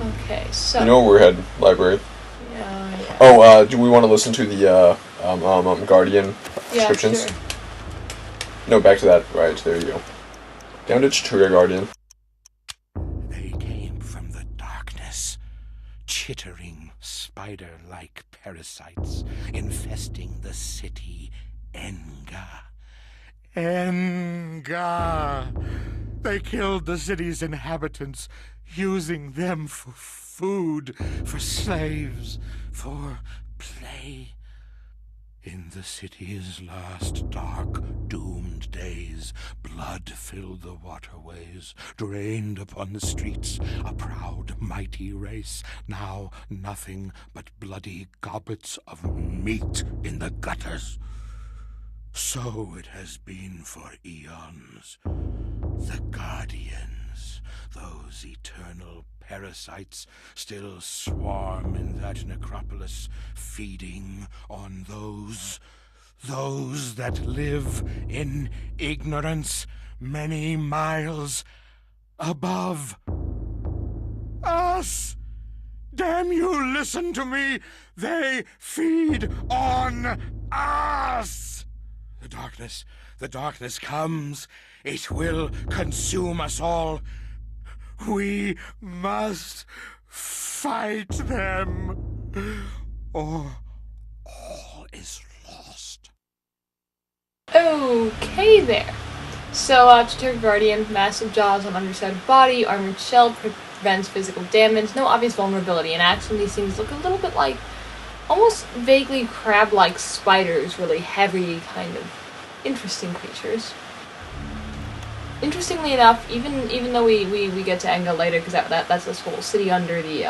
Okay, so... You know where we're headed, library. Yeah. Oh, do we want to listen to the, Guardian descriptions? Sure. No, back to that. Right, there you go. Down to Chattur'gha Guardian. They came from the darkness, chittering spider-like parasites infesting the city Inga. Inga! They killed the city's inhabitants, using them for food, for slaves, for play. In the city's last dark, doomed days, blood filled the waterways, drained upon the streets, a proud, mighty race, now nothing but bloody goblets of meat in the gutters. So it has been for eons. The Guardians, those eternal parasites, still swarm in that necropolis, feeding on those that live in ignorance many miles above us. Damn you, listen to me! They feed on us! The darkness comes. It will consume us all. We must fight them, or all is lost. Okay there. So, Chattur'gha Guardian, massive jaws on underside of body, armored shell, prevents physical damage, no obvious vulnerability, and actually these things look a little bit like almost vaguely crab-like spiders, really heavy, kind of interesting creatures. Interestingly enough, even though we get to Inga later, because that's this whole city under the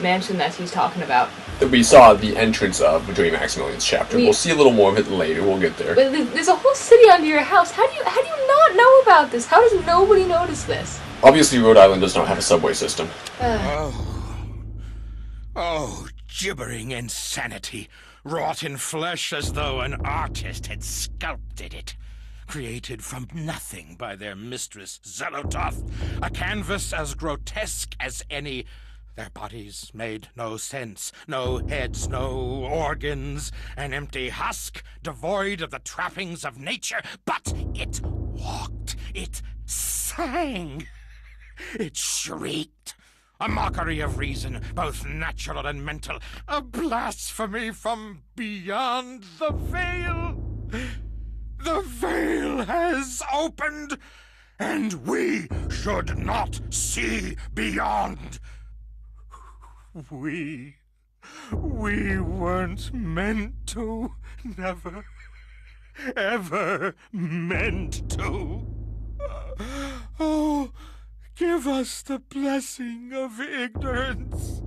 mansion that he's talking about. We saw the entrance of during Maximilian's chapter. We'll see a little more of it later. We'll get there. But there's a whole city under your house. How do you not know about this? How does nobody notice this? Obviously, Rhode Island does not have a subway system. Oh, gibbering insanity, wrought in flesh as though an artist had sculpted it. Created from nothing by their mistress, Xel'lotath, a canvas as grotesque as any. Their bodies made no sense, no heads, no organs, an empty husk, devoid of the trappings of nature, but it walked, it sang, it shrieked. A mockery of reason, both natural and mental, a blasphemy from beyond the veil. The veil has opened, and we should not see beyond. We weren't meant to, never, ever meant to. Oh, give us the blessing of ignorance,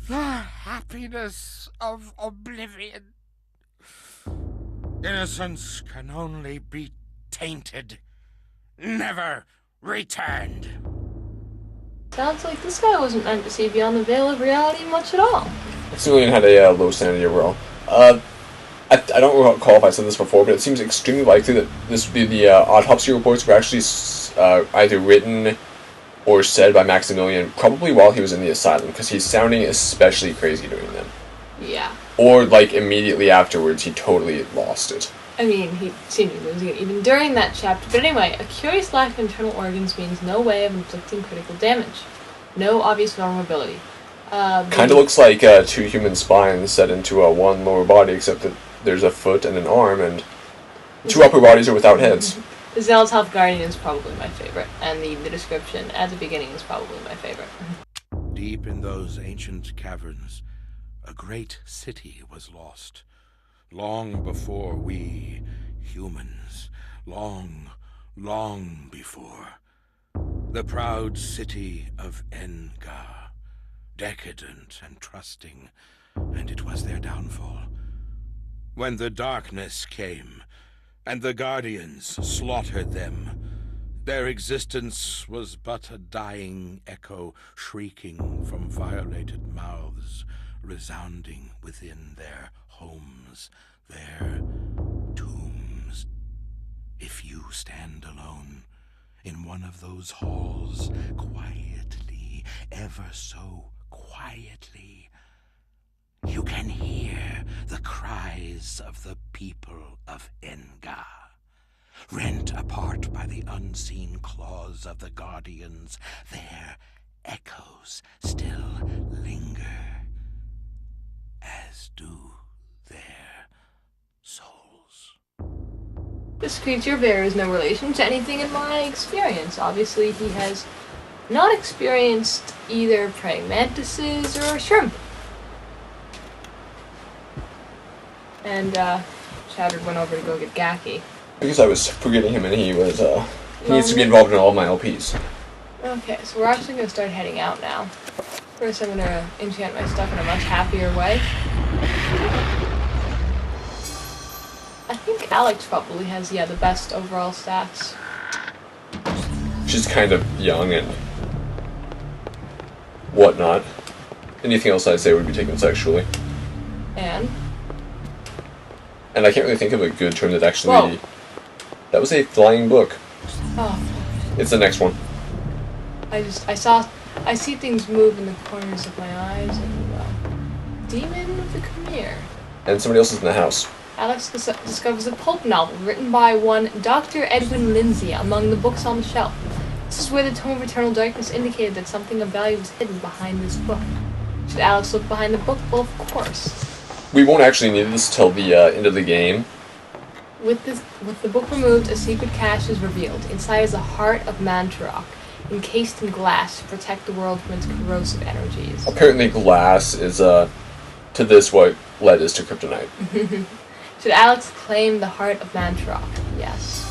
the happiness of oblivion. Innocence can only be tainted, never returned. Sounds like this guy wasn't meant to see beyond the veil of reality much at all. Maximilian had a low sanity overall. I don't recall if I said this before, but it seems extremely likely that the autopsy reports were actually either written or said by Maximilian probably while he was in the asylum, because he's sounding especially crazy doing them. Yeah. Or, like, immediately afterwards, he totally lost it. I mean, he seemed to be losing it even during that chapter. But anyway, a curious lack of internal organs means no way of inflicting critical damage. No obvious vulnerability. Kind of looks like two human spines set into one lower body, except that there's a foot and an arm, and two upper bodies are without heads. The Xel'lotath Guardian is probably my favorite, and the description at the beginning is probably my favorite. Deep in those ancient caverns, a great city was lost. Long before we, humans, long before. The proud city of Inga, decadent and trusting, and it was their downfall. When the darkness came, and the Guardians slaughtered them, their existence was but a dying echo shrieking from violated mouths, resounding within their homes, their tombs. If you stand alone in one of those halls, quietly, ever so quietly, you can hear the cries of the people of Inga. Rent apart by the unseen claws of the Guardians, their echoes still linger, as do their souls. This creature bears no relation to anything in my experience. Obviously, he has not experienced either praying mantises or shrimp. And, Chattur'gha went over to go get Gaki. I guess I was forgetting him, and he was, he needs to be involved in all my LPs. Okay, so we're actually going to start heading out now. First, I'm going to enchant my stuff in a much happier way. I think Alex probably has, the best overall stats. She's kind of young and whatnot. Anything else I'd say would be taken sexually. And I can't really think of a good term that actually... Whoa. That was a flying book. Oh. It's the next one. I see things move in the corners of my eyes, and, Demon of the Khmer. And somebody else is in the house. Alex discovers a pulp novel written by one Dr. Edwin Lindsay among the books on the shelf. This is where the Tome of Eternal Darkness indicated that something of value was hidden behind this book. Should Alex look behind the book? Well, of course. We won't actually need this till the end of the game. With the book removed, a secret cache is revealed. Inside is the heart of Mantarok, encased in glass to protect the world from its corrosive energies. Apparently glass is, to this what lead is to kryptonite. Should Alex claim the heart of Mantarok? Yes.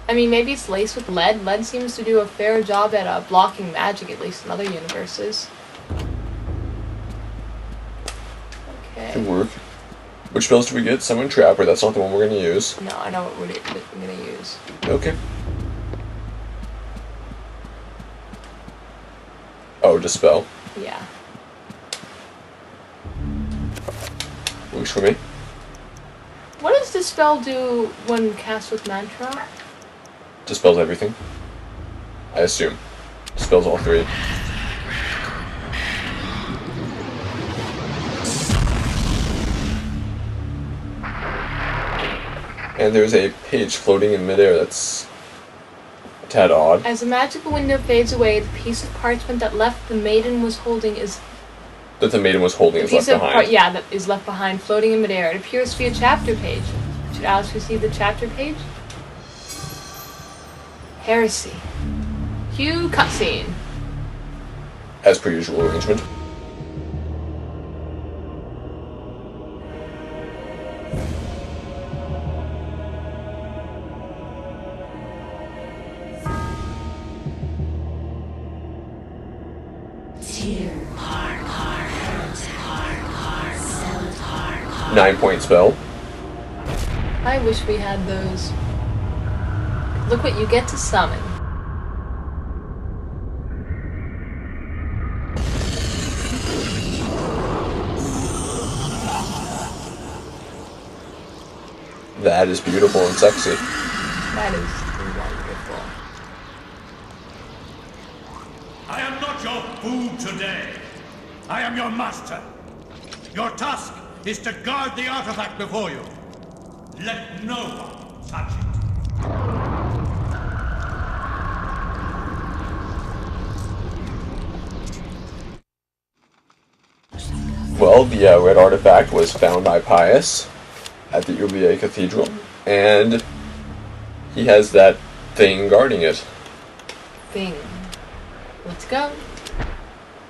I mean, maybe it's laced with lead. Lead seems to do a fair job at blocking magic, at least in other universes. Okay. Could work. Which spells do we get? Summon Trapper, that's not the one we're going to use. No, I know what we're going to use. Okay. Oh, Dispel. Yeah. Works for me. What does Dispel do when cast with Mantra? Dispels everything. I assume. Dispels all three. And there's a page floating in midair that's a tad odd. As the magical window fades away, the piece of parchment that the maiden was holding is... That the maiden was holding is left behind. That is left behind, floating in midair. It appears to be a chapter page. Should Alice receive the chapter page? Heresy. Cue cutscene. As per usual arrangement. Xel'lotath. 9-point spell. I wish we had those. Look what you get to summon. That is beautiful and sexy. That is wonderful. I am not your food today. I am your master. Your task is to guard the artifact before you. Let no one touch it. Well, the red artifact was found by Pius at the Urbia Cathedral, and he has that thing guarding it. Thing. Let's go.